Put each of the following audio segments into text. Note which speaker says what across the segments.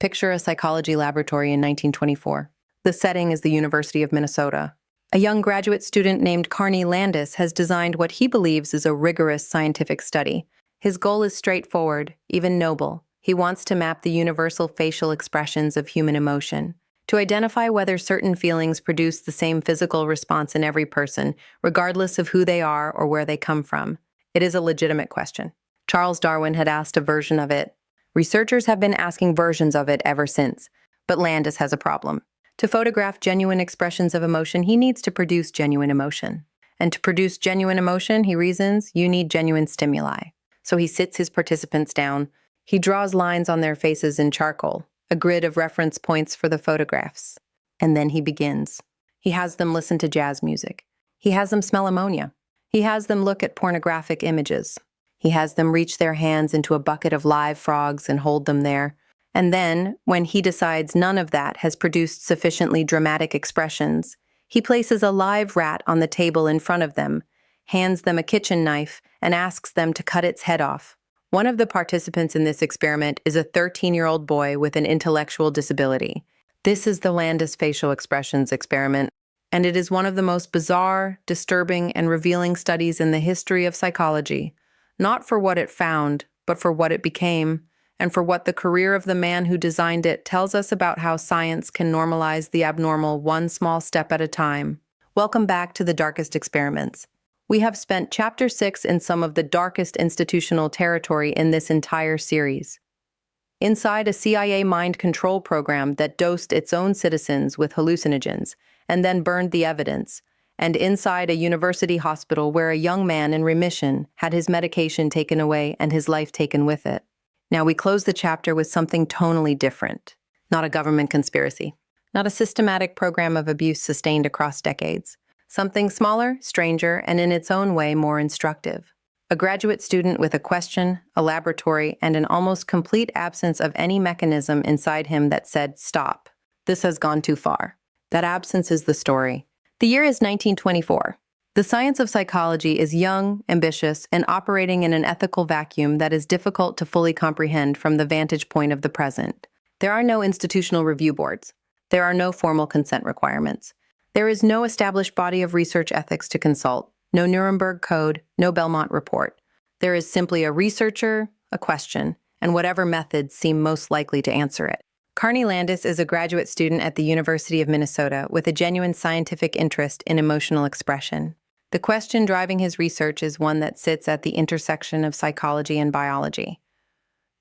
Speaker 1: Picture a psychology laboratory in 1924. The setting is the University of Minnesota. A young graduate student named Landis has designed what he believes is a rigorous scientific study. His goal is straightforward, even noble. He wants to map the universal facial expressions of human emotion, to identify whether certain feelings produce the same physical response in every person, regardless of who they are or where they come from. It is a legitimate question. Charles Darwin had asked a version of it. Researchers have been asking versions of it ever since, but Landis has a problem. To photograph genuine expressions of emotion, he needs to produce genuine emotion. And to produce genuine emotion, he reasons, you need genuine stimuli. So he sits his participants down. He draws lines on their faces in charcoal, a grid of reference points for the photographs. And then he begins. He has them listen to jazz music. He has them smell ammonia. He has them look at pornographic images. He has them reach their hands into a bucket of live frogs and hold them there. And then, when he decides none of that has produced sufficiently dramatic expressions, he places a live rat on the table in front of them, hands them a kitchen knife, and asks them to cut its head off. One of the participants in this experiment is a 13-year-old boy with an intellectual disability. This is the Landis facial expressions experiment, and it is one of the most bizarre, disturbing, and revealing studies in the history of psychology. Not for what it found, but for what it became, and for what the career of the man who designed it tells us about how science can normalize the abnormal one small step at a time. Welcome back to the Darkest Experiments. We have spent Chapter 6 in some of the darkest institutional territory in this entire series. Inside a CIA mind control program that dosed its own citizens with hallucinogens and then burned the evidence, and inside a university hospital where a young man in remission had his medication taken away and his life taken with it. Now we close the chapter with something tonally different. Not a government conspiracy. Not a systematic program of abuse sustained across decades. Something smaller, stranger, and in its own way more instructive. A graduate student with a question, a laboratory, and an almost complete absence of any mechanism inside him that said, stop. This has gone too far. That absence is the story. The year is 1924. The science of psychology is young, ambitious, and operating in an ethical vacuum that is difficult to fully comprehend from the vantage point of the present. There are no institutional review boards. There are no formal consent requirements. There is no established body of research ethics to consult, no Nuremberg Code, no Belmont Report. There is simply a researcher, a question, and whatever methods seem most likely to answer it. Landis is a graduate student at the University of Minnesota with a genuine scientific interest in emotional expression. The question driving his research is one that sits at the intersection of psychology and biology.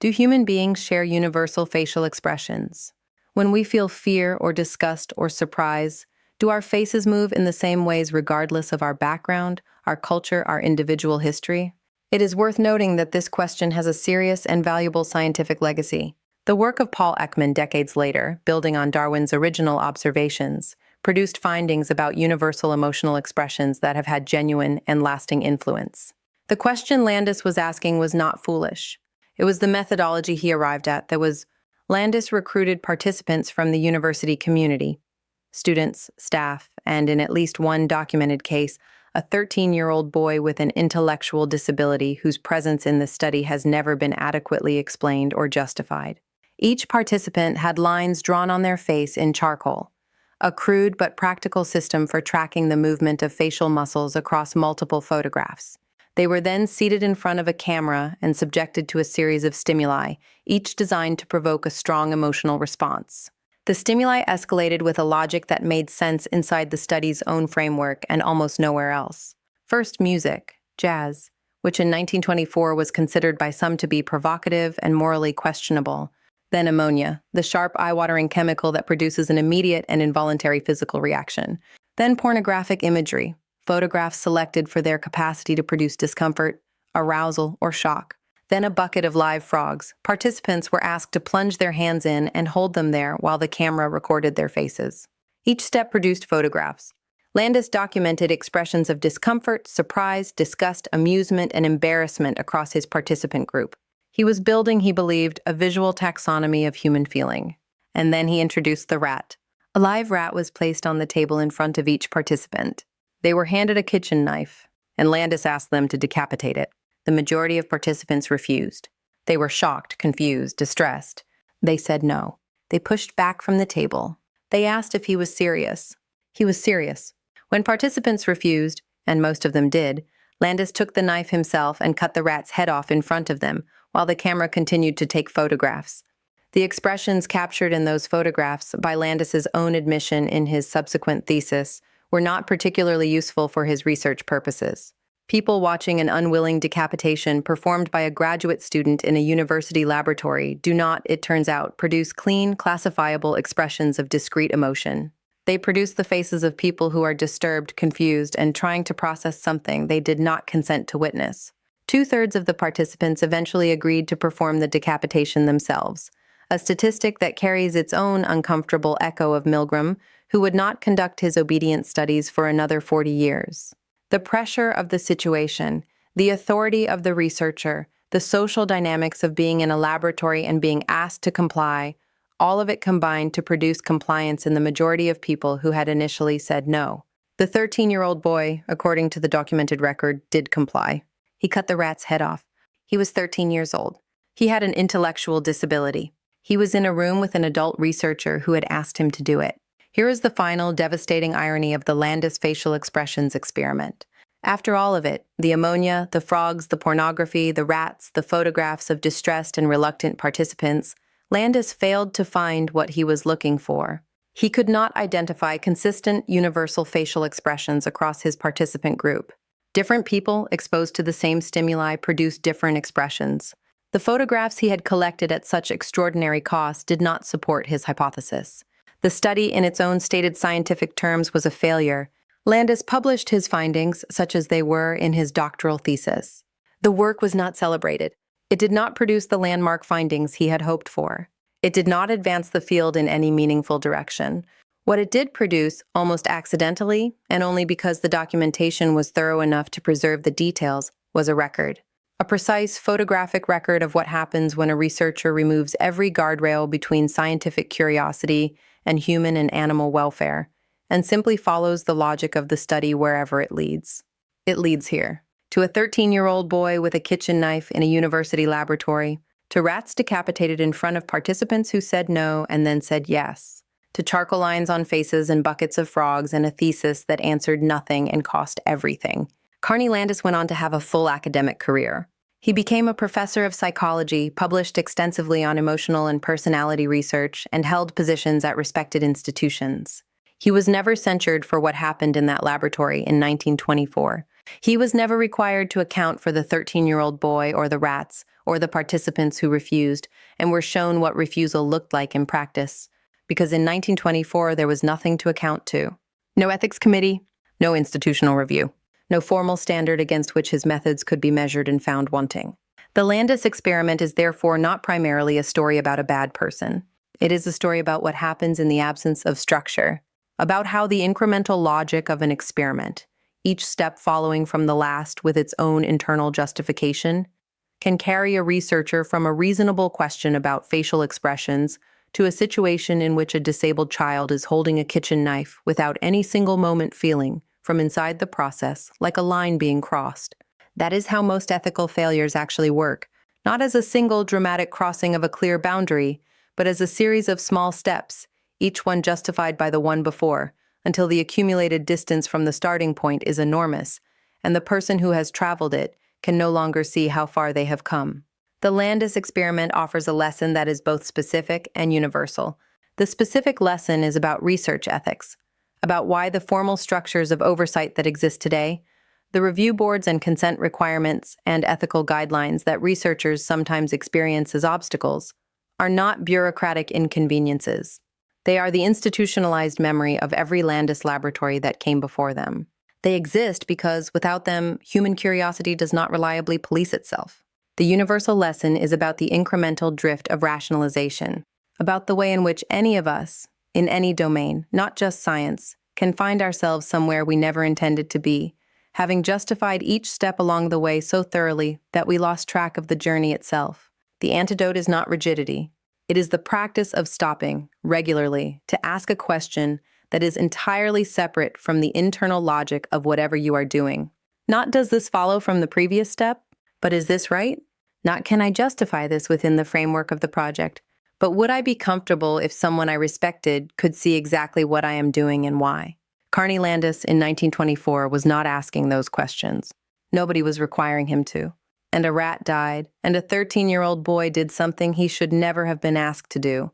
Speaker 1: Do human beings share universal facial expressions? When we feel fear or disgust or surprise, do our faces move in the same ways regardless of our background, our culture, our individual history? It is worth noting that this question has a serious and valuable scientific legacy. The work of Paul Ekman decades later, building on Darwin's original observations, produced findings about universal emotional expressions that have had genuine and lasting influence. The question Landis was asking was not foolish. It was the methodology he arrived at that was. Landis recruited participants from the university community, students, staff, and in at least one documented case, a 13-year-old boy with an intellectual disability whose presence in the study has never been adequately explained or justified. Each participant had lines drawn on their face in charcoal, a crude but practical system for tracking the movement of facial muscles across multiple photographs. They were then seated in front of a camera and subjected to a series of stimuli, each designed to provoke a strong emotional response. The stimuli escalated with a logic that made sense inside the study's own framework and almost nowhere else. First, music, jazz, which in 1924 was considered by some to be provocative and morally questionable. Then ammonia, the sharp, eye-watering chemical that produces an immediate and involuntary physical reaction. Then pornographic imagery, photographs selected for their capacity to produce discomfort, arousal, or shock. Then a bucket of live frogs. Participants were asked to plunge their hands in and hold them there while the camera recorded their faces. Each step produced photographs. Landis documented expressions of discomfort, surprise, disgust, amusement, and embarrassment across his participant group. He was building, he believed, a visual taxonomy of human feeling. And then he introduced the rat. A live rat was placed on the table in front of each participant. They were handed a kitchen knife, and Landis asked them to decapitate it. The majority of participants refused. They were shocked, confused, distressed. They said no. They pushed back from the table. They asked if he was serious. He was serious. When participants refused, and most of them did, Landis took the knife himself and cut the rat's head off in front of them, while the camera continued to take photographs. The expressions captured in those photographs, by Landis's own admission in his subsequent thesis, were not particularly useful for his research purposes. People watching an unwilling decapitation performed by a graduate student in a university laboratory do not, it turns out, produce clean, classifiable expressions of discrete emotion. They produce the faces of people who are disturbed, confused, and trying to process something they did not consent to witness. 2/3 of the participants eventually agreed to perform the decapitation themselves, a statistic that carries its own uncomfortable echo of Milgram, who would not conduct his obedience studies for another 40 years. The pressure of the situation, the authority of the researcher, the social dynamics of being in a laboratory and being asked to comply, all of it combined to produce compliance in the majority of people who had initially said no. The 13-year-old boy, according to the documented record, did comply. He cut the rat's head off. He was 13 years old. He had an intellectual disability. He was in a room with an adult researcher who had asked him to do it. Here is the final, devastating irony of the Landis facial expressions experiment. After all of it, the ammonia, the frogs, the pornography, the rats, the photographs of distressed and reluctant participants, Landis failed to find what he was looking for. He could not identify consistent, universal facial expressions across his participant group. Different people exposed to the same stimuli produced different expressions. The photographs he had collected at such extraordinary cost did not support his hypothesis. The study, in its own stated scientific terms, was a failure. Landis published his findings, such as they were, in his doctoral thesis. The work was not celebrated. It did not produce the landmark findings he had hoped for. It did not advance the field in any meaningful direction. What it did produce, almost accidentally, and only because the documentation was thorough enough to preserve the details, was a record. A precise photographic record of what happens when a researcher removes every guardrail between scientific curiosity and human and animal welfare, and simply follows the logic of the study wherever it leads. It leads here. To a 13-year-old boy with a kitchen knife in a university laboratory, to rats decapitated in front of participants who said no and then said yes, to charcoal lines on faces and buckets of frogs and a thesis that answered nothing and cost everything. Carney Landis went on to have a full academic career. He became a professor of psychology, published extensively on emotional and personality research, and held positions at respected institutions. He was never censured for what happened in that laboratory in 1924. He was never required to account for the 13-year-old boy or the rats or the participants who refused and were shown what refusal looked like in practice, because in 1924 there was nothing to account to. No ethics committee, no institutional review. No formal standard against which his methods could be measured and found wanting. The Landis experiment is therefore not primarily a story about a bad person. It is a story about what happens in the absence of structure, about how the incremental logic of an experiment, each step following from the last with its own internal justification, can carry a researcher from a reasonable question about facial expressions to a situation in which a disabled child is holding a kitchen knife without any single moment feeling, from inside the process, like a line being crossed. That is how most ethical failures actually work, not as a single dramatic crossing of a clear boundary, but as a series of small steps, each one justified by the one before, until the accumulated distance from the starting point is enormous, and the person who has traveled it can no longer see how far they have come. The Landis experiment offers a lesson that is both specific and universal. The specific lesson is about research ethics, about why the formal structures of oversight that exist today, the review boards and consent requirements and ethical guidelines that researchers sometimes experience as obstacles, are not bureaucratic inconveniences. They are the institutionalized memory of every Landis laboratory that came before them. They exist because, without them, human curiosity does not reliably police itself. The universal lesson is about the incremental drift of rationalization, about the way in which any of us, in any domain, not just science, can find ourselves somewhere we never intended to be, having justified each step along the way so thoroughly that we lost track of the journey itself. The antidote is not rigidity. It is the practice of stopping, regularly, to ask a question that is entirely separate from the internal logic of whatever you are doing. Not does this follow from the previous step, but is this right? Not can I justify this within the framework of the project, But would I be comfortable if someone I respected could see exactly what I am doing and why? Carney Landis in 1924 was not asking those questions. Nobody was requiring him to. And a rat died, and a 13-year-old boy did something he should never have been asked to do.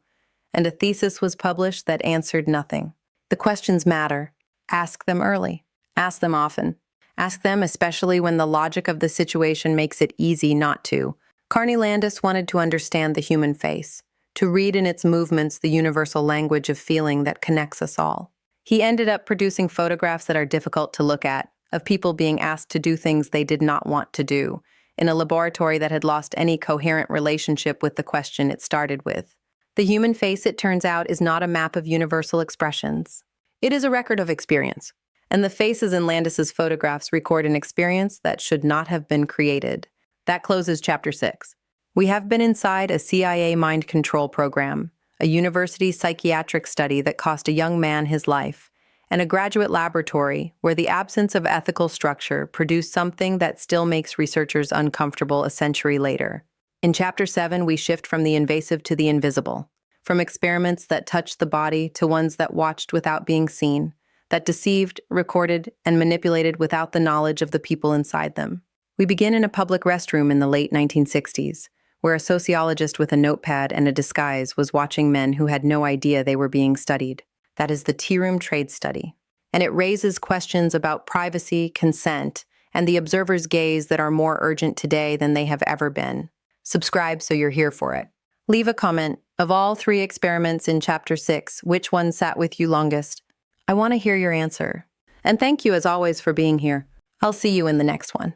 Speaker 1: And a thesis was published that answered nothing. The questions matter. Ask them early. Ask them often. Ask them especially when the logic of the situation makes it easy not to. Carney Landis wanted to understand the human face, to read in its movements the universal language of feeling that connects us all. He ended up producing photographs that are difficult to look at, of people being asked to do things they did not want to do, in a laboratory that had lost any coherent relationship with the question it started with. The human face, it turns out, is not a map of universal expressions. It is a record of experience, and the faces in Landis's photographs record an experience that should not have been created. That closes Chapter 6. We have been inside a CIA mind control program, a university psychiatric study that cost a young man his life, and a graduate laboratory where the absence of ethical structure produced something that still makes researchers uncomfortable a century later. In Chapter 7, we shift from the invasive to the invisible, from experiments that touched the body to ones that watched without being seen, that deceived, recorded, and manipulated without the knowledge of the people inside them. We begin in a public restroom in the late 1960s, where a sociologist with a notepad and a disguise was watching men who had no idea they were being studied. That is the tea room trade study. And it raises questions about privacy, consent, and the observer's gaze that are more urgent today than they have ever been. Subscribe so you're here for it. Leave a comment. Of all 3 experiments in Chapter 6, which one sat with you longest? I want to hear your answer. And thank you as always for being here. I'll see you in the next one.